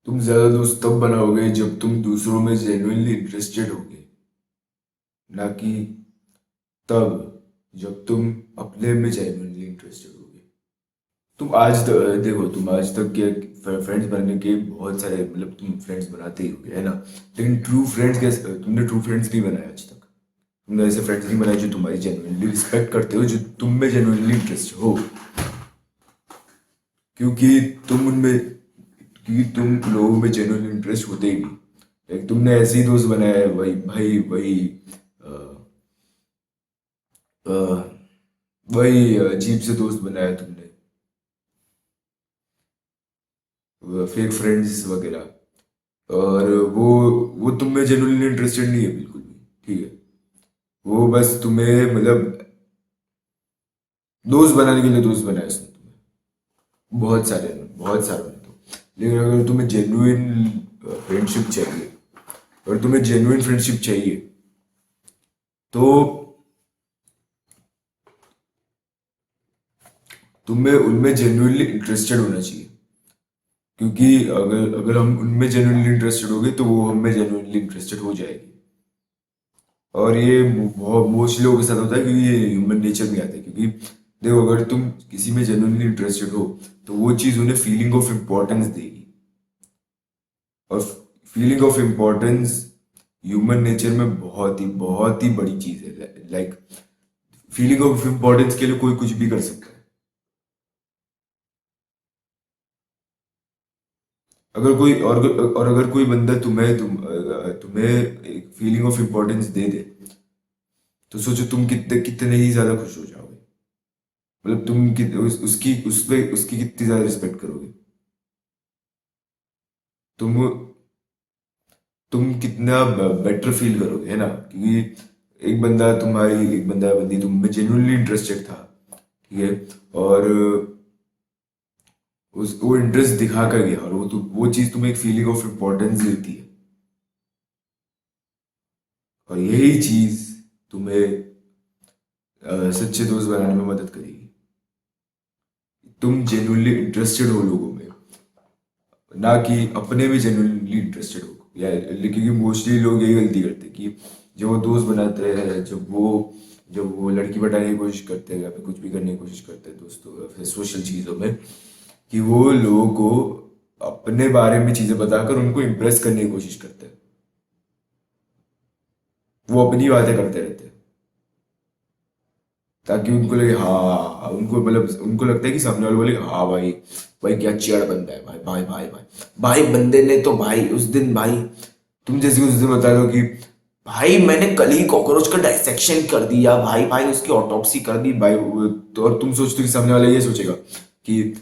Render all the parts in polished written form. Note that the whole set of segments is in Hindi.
तुम ज्यादा दोस्त तब बनाओगे जब तुम दूसरों में जेन्युइनली इंटरेस्टेड होगे, ना कि तब जब तुम अपने में जेन्युइनली इंटरेस्टेड होगे। तुम देखो, तुम आज तक के फ्रेंड्स बनने के बहुत सारे, मतलब तुम फ्रेंड्स बनाते ही होगे, है ना। लेकिन ट्रू फ्रेंड्स कैसे, तुमने ट्रू फ्रेंड्स नहीं बनाए आज तक। तुमने ऐसे फ्रेंड्स नहीं बनाए जो तुम्हारी जेन्युइनली रिस्पेक्ट करते हो, जो तुम में जेन्युइनली इंटरेस्ट हो। क्योंकि तुम उनमें क्योंकि तुम लोगों में जेन्युइन इंटरेस्ट होते ही नहीं। लाइक तुमने ऐसे ही दोस्त बनाया है, वही भाई, अ, अ, वही अजीब से दोस्त बनाया तुमने, फेक फ्रेंड्स वगैरह। और वो तुम में जेन्युइनली इंटरेस्टेड नहीं है बिल्कुल भी। ठीक है, वो बस तुम्हें, मतलब दोस्त बनाने के लिए दोस्त बनाया उसने तुम्हें, बहुत सारे ने तो। लेकिन अगर तुम्हें जेन्युइन फ्रेंडशिप चाहिए, अगर तुम्हें जेन्युइन फ्रेंडशिप चाहिए, तो तुम्हें उनमें जेन्युइनली इंटरेस्टेड होना चाहिए। क्योंकि अगर अगर हम उनमें जेन्युइनली इंटरेस्टेड हो गए, तो वो हम में जेन्युइनली इंटरेस्टेड हो जाएगी। और ये बहुत मोस्ट लोगों के साथ होता है, क्योंकि ये ह्यूमन नेचर में आता है। क्योंकि देखो, अगर तुम किसी में जेन्युइनली इंटरेस्टेड हो, तो वो चीज़ उन्हें फीलिंग ऑफ इम्पोर्टेंस देगी। और feeling of importance human nature में बहुत ही बड़ी चीज़ है। लाइक फीलिंग ऑफ इम्पोर्टेंस के लिए कोई कुछ भी कर सकता है। अगर कोई और अगर कोई बंदा तुम्हें एक फीलिंग ऑफ इम्पोर्टेंस दे दे, तो सोचो तुम कितने कितने ही ज्यादा खुश हो जाओगे। मतलब तुम उसकी कितनी ज्यादा रिस्पेक्ट करोगे। तुम तुम कितना बेटर फील करोगे, है ना। क्योंकि एक बंदा बंदी तुम में जेन्युइनली इंटरेस्टेड था। ठीक है। और वो इंटरेस्ट दिखा कर गया, और वो चीज तुम्हें एक फीलिंग ऑफ इम्पोर्टेंस देती है। और यही चीज तुम्हें सच्चे दोस्त बनाने में मदद करेगी। तुम जेन्युइनली इंटरेस्टेड हो लोगों में, ना कि अपने में जेन्युइनली इंटरेस्टेड हो। या क्योंकि मोस्टली लोग यही गलती करते हैं कि जब वो दोस्त बनाते हैं, जब वो लड़की पटाने की कोशिश करते हैं, या फिर कुछ भी करने की कोशिश करते हैं दोस्तों या फिर सोशल चीज़ों में, कि वो लोगों को अपने बारे में चीज़ें बताकर उनको इम्प्रेस करने की कोशिश करते हैं। वो अपनी बातें करते रहते हैं, ताकि उनको लगे, हाँ, उनको मतलब उनको लगता है कि सामने वाले बोले, हाँ भाई, भाई क्या चेड़ बंदा है, भाई भाई भाई भाई। भाई बंदे ने तो भाई उस दिन, भाई तुम जैसे उस दिन बता दो कि भाई मैंने कल ही कॉकरोच का डाइसेक्शन कर दिया, भाई भाई उसकी ऑटोप्सी कर दी भाई। तो और तुम सोचते हो कि सामने वाला ये सोचेगा कि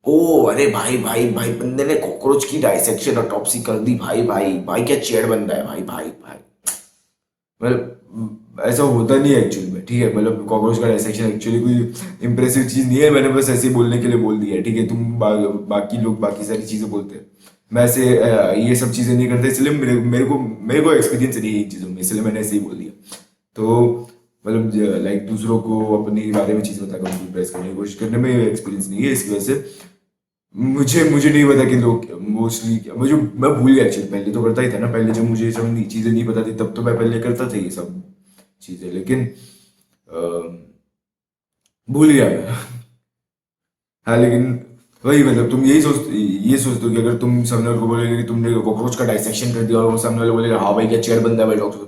ओ अरे भाई भाई भाई, बंदे ने कॉकरोच की डाइसेक्शन ऑटोप्सी कर दी, भाई भाई भाई क्या चेड़ बंदा है, भाई भाई भाई। मतलब ऐसा होता नहीं है एक्चुअली में। ठीक है, मतलब कॉकरोच का डायसेक्शन एक्चुअली कोई इंप्रेसिव चीज नहीं है। मैंने बस ऐसे ही बोलने के लिए बोल दिया है। ठीक है, बाकी लोग बाकी सारी चीजें बोलते हैं। मैं ऐसे ये सब चीजें नहीं करता, इसलिए मेरे को एक्सपीरियंस नहीं है इन चीजों में, इसलिए मैंने ऐसे ही बोल दिया। तो मतलब लाइक दूसरों को अपने बारे में चीज बताकर उनको इम्प्रेस करने की कोशिश करने में एक्सपीरियंस नहीं है, इसकी वजह से मुझे मुझे नहीं पता कि लोग मोस्टली, मुझे मैं भूल गया एक्चुअली। पहले तो करता ही था ना, पहले जब मुझे ये सब चीजें नहीं पता थी, तब तो मैं पहले करता था ये सब चीजें। लेकिन अ, भूल गया मैं। हाँ, लेकिन वही, मतलब तुम ये सोचते हो कि अगर तुम सामने वाले को बोलोगे कि तुमने कॉकरोच का डाइसेक्शन कर दिया, और वो सामने वाले बोलेगा, हाँ भाई क्या चेयर बंदा है भाई, डॉक्टर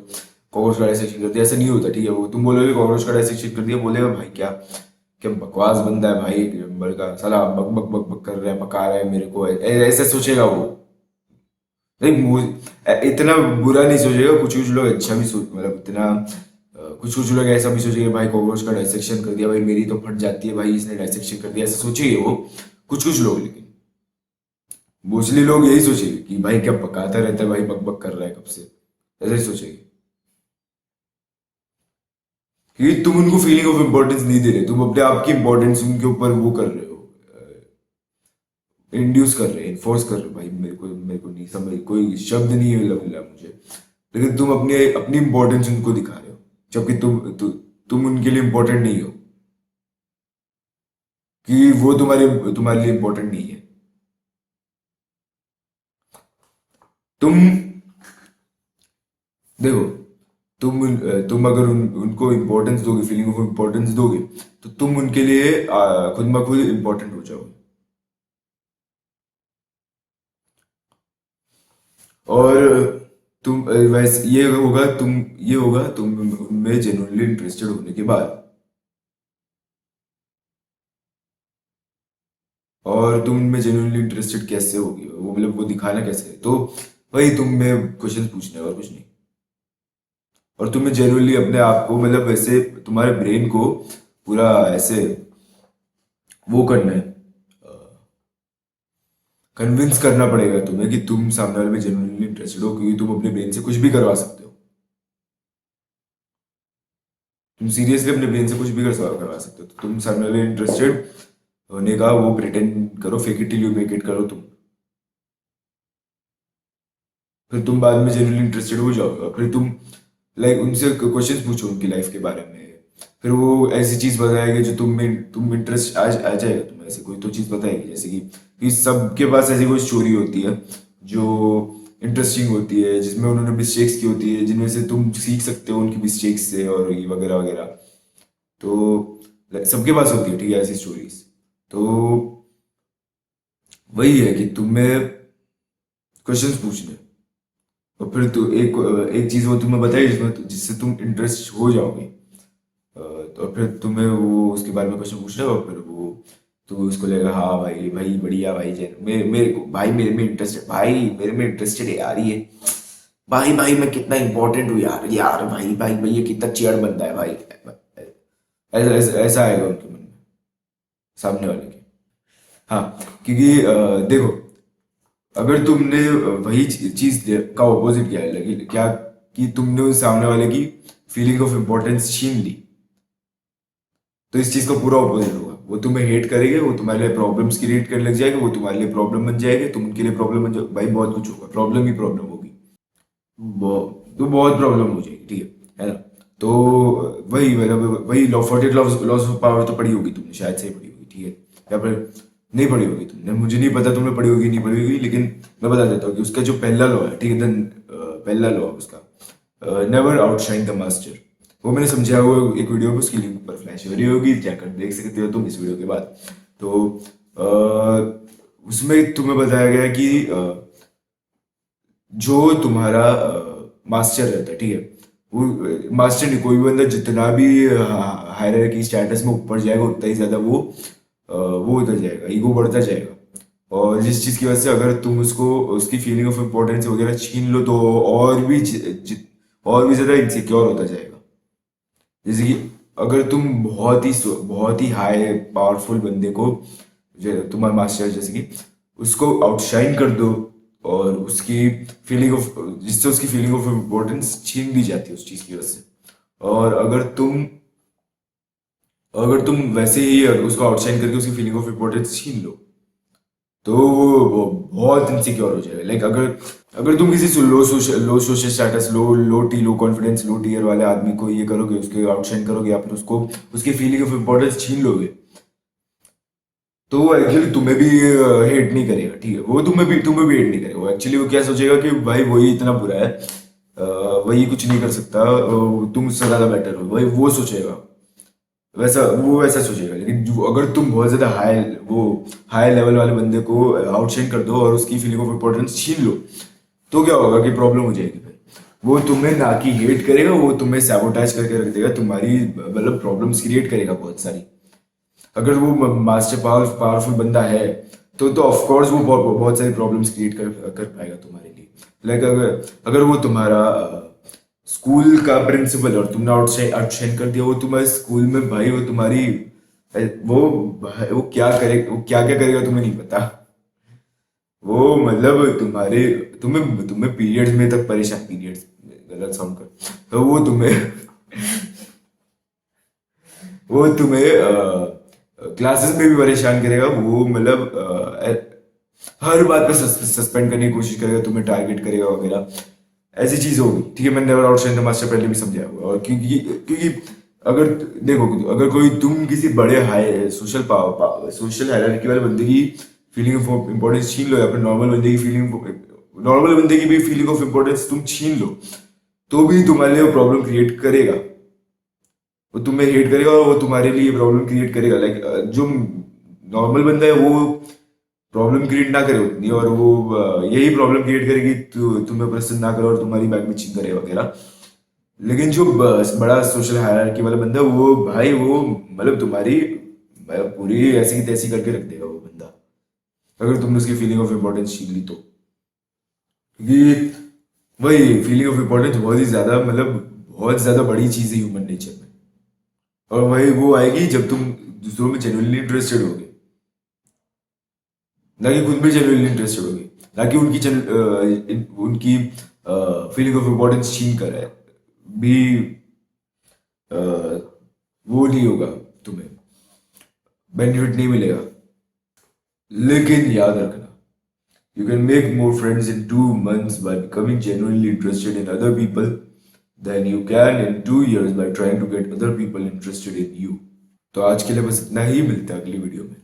कॉकरोच का डाइसेक्शन कर दिया। ऐसा नहीं होता। ठीक है, वो तुम बोलोगे कॉकरोच का डाइसेक्शन कर दिया, बोलेगा भाई क्या क्या बकवास बंदा है भाई, बड़का साला बक बक बक बक कर रहा है, पका रहा है मेरे को, ऐसा सोचेगा वो। नहीं, इतना बुरा नहीं सोचेगा। कुछ कुछ लोग अच्छा भी सोच, मतलब इतना कुछ कुछ लोग ऐसा भी सोचेंगे, भाई कॉकरोच का डाइसेक्शन कर दिया, भाई मेरी तो फट जाती है, भाई इसने डाइसेक्शन कर दिया, ऐसा सोचेंगे वो कुछ कुछ लोग। लेकिन मोस्टली लोग यही सोचेंगे कि भाई क्या पकाता रहता है भाई, बक बक कर रहा है कब से, ऐसा ही सोचेंगे। क्योंकि तुम उनको फीलिंग ऑफ इम्पोर्टेंस नहीं दे रहे, तुम अपने आप की इंपॉर्टेंस उनके ऊपर वो कर रहे हो, इंड्यूस कर रहे हो, इन्फोर्स कर रहे हो। भाई मेरे को नहीं समझ, कोई शब्द नहीं लग रहा मुझे। लेकिन तुम अपने अपनी इंपॉर्टेंस उनको दिखा रहे हो, जबकि तुम उनके लिए इंपॉर्टेंट नहीं हो। कि वो तुम्हारे तुम्हारे लिए इंपॉर्टेंट नहीं है। तुम देखो, तुम अगर उनको इम्पोर्टेंस दोगे, फीलिंग ऑफ इम्पोर्टेंस दोगे, तो तुम उनके लिए खुद ब खुद इम्पोर्टेंट हो जाओगे। और वैसे ये होगा तुम उनमें जेन्युइनली इंटरेस्टेड होने के बाद। और तुम उनमें जेन्युइनली इंटरेस्टेड कैसे होगी, वो मतलब वो दिखाना कैसे है, तो वही तुम में क्वेश्चन पूछने हैं और कुछ नहीं। और तुम्हें जेन्युइनली अपने आप को मतलब वैसे तुम्हारे ब्रेन को पूरा ऐसे वो करना है, कन्विंस करना पड़ेगा तुम्हें कि तुम सामने वाले में जेन्युइनली इंटरेस्टेड हो, क्योंकि तुम अपने ब्रेन से कुछ भी करवा सकते हो। तुम सीरियसली अपने ब्रेन से कुछ भी करवा सकते हो, तो तुम सामने वाले इंटरेस्टेड होने का वो प्रिटेंड करो, fake it till you make it करो तुम। फिर तुम बाद में जेन्युइनली इंटरेस्टेड हो जाओगे, और फिर तुम लाइक उनसे क्वेश्चंस पूछो उनकी लाइफ के बारे में। फिर वो ऐसी चीज बताएगी जो तुम इंटरेस्ट आ जाएगा तुम्हें, ऐसे कोई तो चीज बताएगी, जैसे कि सबके पास ऐसी कोई स्टोरी होती है जो इंटरेस्टिंग होती है, जिसमें उन्होंने मिस्टेक्स की होती है, जिनमें से तुम सीख सकते हो उनकी मिस्टेक्स से, और ये वगैरह वगैरह। तो सबके पास होती है, ठीक है, ऐसी स्टोरीज। तो वही है कि तुम्हें क्वेश्चंस पूछने, और फिर तो एक चीज वो तुम्हें बताएगी जिससे तुम इंटरेस्ट हो जाओगे। तो फिर तुम्हें वो उसके बारे में क्वेश्चन पूछना है, और फिर वो तो उसको लगेगा हाँ भाई भाई बढ़िया भाई, जैन मेरे को भाई मेरे में इंटरेस्टेड, भाई मेरे में इंटरेस्टेड है यार ये, भाई भाई मैं कितना इंपॉर्टेंट हूँ यार, यार भाई भाई भाई ये कितना चियर बंदा है भाई। ऐसा आएगा उनके मन में, सामने वाले के। हाँ, क्योंकि देखो, अगर तुमने वही चीज का ऑपोजिट किया है, लेकिन क्या कि तुमने उस सामने वाले की फीलिंग ऑफ इम्पोर्टेंस छीन ली, तो इस चीज का पूरा ऑपोजिट होगा। वो तुम्हें हेट करेंगे, वो तुम्हारे लिए प्रॉब्लम्स क्रिएट करने लग जाएंगे, वो तुम्हारे लिए प्रॉब्लम बन जाएंगे, तुम उनके लिए प्रॉब्लम बन जाओ, भाई बहुत कुछ होगा, प्रॉब्लम ही प्रॉब्लम होगी। तो बहुत प्रॉब्लम हो जाएगी, ठीक है ना। तो वही मतलब वही लॉ 48 लॉस ऑफ पावर तो पढ़ी होगी तुमने, शायद से ही पढ़ी होगी, ठीक है, या फिर नहीं पढ़ी होगी तुमने, मुझे नहीं पता तुमने पढ़ी होगी नहीं पढ़ी होगी, लेकिन मैं बता देता हूँ कि उसका जो पहला लॉ है, ठीक है, देन पहला लॉ उसका, नेवर आउटशाइन द मास्टर। वो मैंने समझाया हुआ एक वीडियो में, उसकी लिंक ऊपर फ्लैश हो रही होगी, जाकर देख सकते हो तुम इस वीडियो के बाद। तो उसमें तुम्हें बताया गया है कि जो तुम्हारा मास्टर रहता है, ठीक है, वो मास्टर नहीं, कोई भी बंदा जितना भी हायरार्की स्टेटस में ऊपर जाएगा, उतना ही ज्यादा वो होता जाएगा, ईगो बढ़ता जाएगा। और जिस चीज की वजह से अगर तुम उसको उसकी फीलिंग ऑफ इम्पोर्टेंस वगैरह छीन लो, तो और भी ज्यादा इनसिक्योर होता जाएगा। जैसे कि अगर तुम बहुत ही हाई पावरफुल बंदे को, तुम्हारा मास्टर जैसे कि, उसको आउटशाइन कर दो, और उसकी फीलिंग ऑफ जिससे उसकी फीलिंग ऑफ इम्पोर्टेंस छीन दी जाती है उस चीज की वजह से। और अगर तुम वैसे ही उसको आउटशाइन करके उसकी फीलिंग ऑफ इम्पोर्टेंस छीन लो, तो वो बहुत इनसिक्योर हो जाएगा। लाइक अगर तुम किसी लो सोशल स्टेटस, लो कॉन्फिडेंस, लो टीयर वाले आदमी को ये करोगे, उसके आउटशाइन करोगे, या फिर उसको उसकी फीलिंग ऑफ इम्पोर्टेंस छीन लोगे, तो वो एक्चुअली तुम्हें भी हेट नहीं करेगा, ठीक है, वो तुम्हें भी हेट नहीं करेगा। वो एक्चुअली वो क्या सोचेगा कि भाई वही इतना बुरा है, वही कुछ नहीं कर सकता, तुम उससे ज्यादा बेटर हो, वही वो सोचेगा, वैसा सोचेगा। लेकिन जो अगर तुम बहुत ज्यादा हाई लेवल वाले बंदे को आउटशाइन कर दो, और उसकी फीलिंग ऑफ इम्पोर्टेंस छीन लो, तो क्या होगा कि प्रॉब्लम हो जाएगी फिर। वो तुम्हें ना कि हेट करेगा, वो तुम्हें सैबोटाइज करके रख देगा, तुम्हारी मतलब प्रॉब्लम्स क्रिएट करेगा बहुत सारी। अगर वो मास्टर पावरफुल बंदा है, तो ऑफ कोर्स वो बहुत सारी प्रॉब्लम्स क्रिएट कर पाएगा तुम्हारे लिए। लाइक अगर वो तुम्हारा स्कूल का प्रिंसिपल, और तुमने आउटशाइन कर दिया, वो तुम्हारे स्कूल में भाई, वो तुम्हारी वो वो क्या क्या करेगा तुम्हें नहीं पता। वो मतलब तुम्हें पीरियड्स में तक परेशान, पीरियड्स गलत साउंड कर, तो वो तुम्हें क्लासेस में भी परेशान करेगा, वो मतलब हर बात पे सस्पेंड करने की कोशिश करेगा, तुम्हें टारगेट करेगा वगैरह, ऐसी चीज होगी, ठीक है। मैंने नेवर आउटशाइन द मास्टर पहले भी समझाया हुआ, और क्योंकि अगर देखो, अगर कोई तुम किसी बड़े हाई सोशल हायरार्की वाले बंदे की फीलिंग ऑफ इम्पोर्टेंस छीन लो, या फिर नॉर्मल बंदे की फीलिंग नॉर्मल बंदे की भी फीलिंग ऑफ इम्पोर्टेंस तुम छीन लो तो भी तुम्हारे लिए वो प्रॉब्लम क्रिएट करेगा, वो तुम्हें हेट करेगा और वो तुम्हारे लिए प्रॉब्लम क्रिएट करेगा। लाइक जो नॉर्मल बंदा है वो प्रॉब्लम क्रिएट ना करे उतनी, और वो यही प्रॉब्लम क्रिएट करेगी तुम्हें पसंद ना करे और तुम्हारी बैक बिचिंग करे वगैरह। लेकिन जो बड़ा सोशल हायरार्की वाला बंदा है, वो भाई वो मतलब तुम्हारी पूरी ऐसी की तैसी करके रख देगा वो बंदा, अगर तुमने उसकी फीलिंग ऑफ इम्पोर्टेंस छीन ली तो। क्योंकि वही फीलिंग ऑफ इम्पोर्टेंस बहुत ही ज्यादा मतलब बहुत ज्यादा बड़ी चीज है ह्यूमन नेचर में, और वही वो आएगी जब तुम दूसरों में जेन्युइनली इंटरेस्टेड होगे, ना कि खुद में जेन्युइनली इंटरेस्टेड होगे, ना कि उनकी फीलिंग ऑफ इम्पोर्टेंस छीन कर है भी। अ, वो नहीं होगा, तुम्हें बेनिफिट नहीं मिलेगा। लेकिन याद रखना, you can make more friends in 2 months by becoming genuinely interested in other people than you can in 2 years by trying to get other people interested in you. तो आज के लिए बस इतना ही, मिलता है अगली वीडियो में।